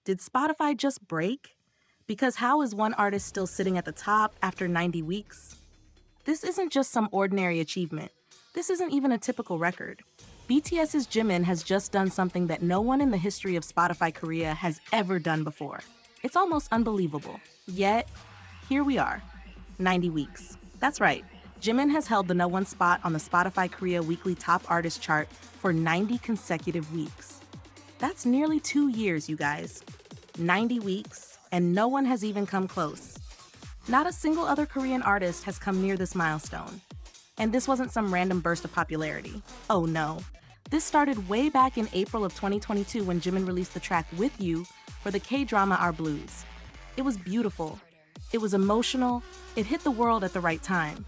Did Spotify just break? Because how is one artist still sitting at the top after 90 weeks? This isn't just some ordinary achievement. This isn't even a typical record. BTS's Jimin has just done something that no one in the history of Spotify Korea has ever done before. It's almost unbelievable. Yet, here we are, 90 weeks. That's right, Jimin has held the #1 spot on the Spotify Korea weekly top artist chart for 90 consecutive weeks. That's nearly 2 years, you guys. 90 weeks, and no one has even come close. Not a single other Korean artist has come near this milestone. And this wasn't some random burst of popularity. Oh no. This started way back in April of 2022 when Jimin released the track With You for the K-drama Our Blues. It was beautiful. It was emotional. It hit the world at the right time.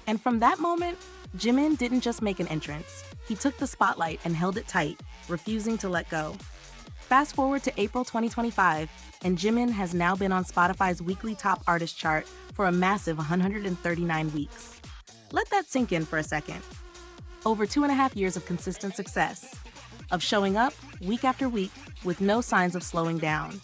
And from that moment, Jimin didn't just make an entrance. He took the spotlight and held it tight, refusing to let go. Fast forward to April 2025, and Jimin has now been on Spotify's weekly top artist chart for a massive 139 weeks. Let that sink in for a second. Over 2.5 years of consistent success, of showing up week after week with no signs of slowing down.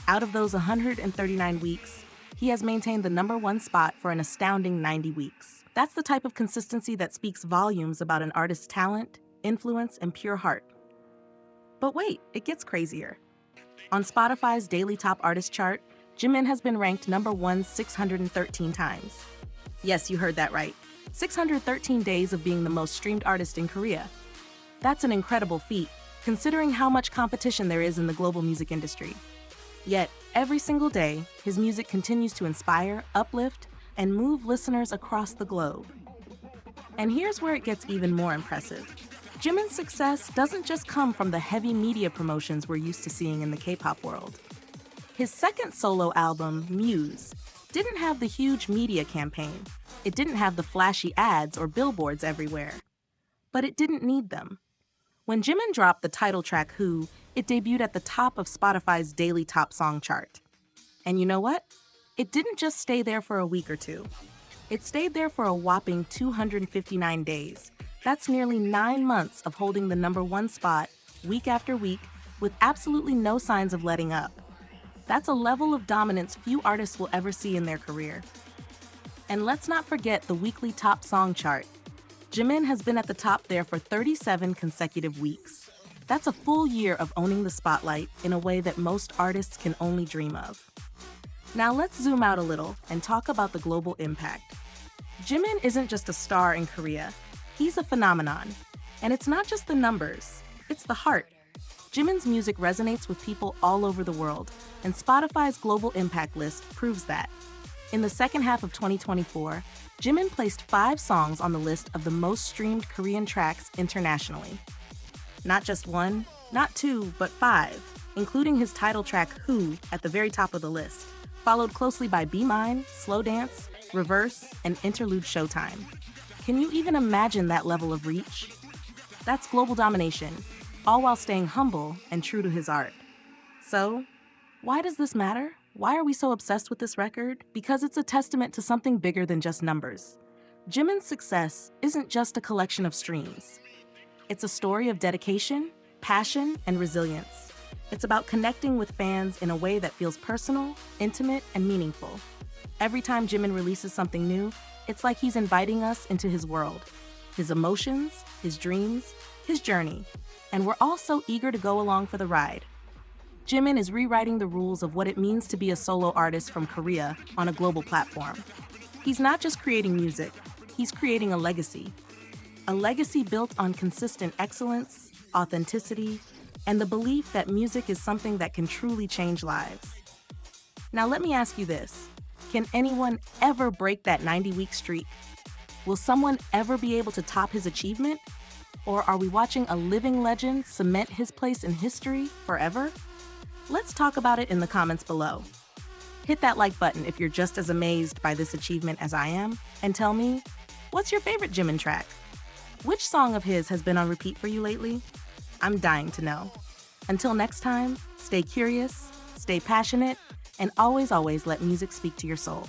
Out of those 139 weeks, he has maintained the #1 spot for an astounding 90 weeks. That's the type of consistency that speaks volumes about an artist's talent, influence, and pure heart. But wait, it gets crazier. On Spotify's daily top artist chart, Jimin has been ranked #1 613 times. Yes, you heard that right. 613 days of being the most streamed artist in Korea. That's an incredible feat, considering how much competition there is in the global music industry. Yet, every single day, his music continues to inspire, uplift, and move listeners across the globe. And here's where it gets even more impressive. Jimin's success doesn't just come from the heavy media promotions we're used to seeing in the K-pop world. His second solo album, Muse, didn't have the huge media campaign. It didn't have the flashy ads or billboards everywhere. But it didn't need them. When Jimin dropped the title track Who, it debuted at the top of Spotify's daily top song chart. And you know what? It didn't just stay there for a week or two. It stayed there for a whopping 259 days. That's nearly 9 months of holding the #1 spot week after week with absolutely no signs of letting up. That's a level of dominance few artists will ever see in their career. And let's not forget the weekly top song chart. Jimin has been at the top there for 37 consecutive weeks. That's a full year of owning the spotlight in a way that most artists can only dream of. Now let's zoom out a little and talk about the global impact. Jimin isn't just a star in Korea. He's a phenomenon. And it's not just the numbers, it's the heart. Jimin's music resonates with people all over the world, and Spotify's global impact list proves that. In the second half of 2024, Jimin placed 5 songs on the list of the most streamed Korean tracks internationally. Not just 1, not 2, but 5, including his title track Who at the very top of the list, followed closely by Be Mine, Slow Dance, Reverse, and Interlude Showtime. Can you even imagine that level of reach? That's global domination, all while staying humble and true to his art. So, why does this matter? Why are we so obsessed with this record? Because it's a testament to something bigger than just numbers. Jimin's success isn't just a collection of streams. It's a story of dedication, passion, and resilience. It's about connecting with fans in a way that feels personal, intimate, and meaningful. Every time Jimin releases something new, it's like he's inviting us into his world, his emotions, his dreams, his journey. And we're all so eager to go along for the ride. Jimin is rewriting the rules of what it means to be a solo artist from Korea on a global platform. He's not just creating music, he's creating a legacy. A legacy built on consistent excellence, authenticity, and the belief that music is something that can truly change lives. Now let me ask you this. Can anyone ever break that 90-week streak? Will someone ever be able to top his achievement? Or are we watching a living legend cement his place in history forever? Let's talk about it in the comments below. Hit that like button if you're just as amazed by this achievement as I am, and tell me, what's your favorite Jimin track? Which song of his has been on repeat for you lately? I'm dying to know. Until next time, stay curious, stay passionate, and always let music speak to your soul.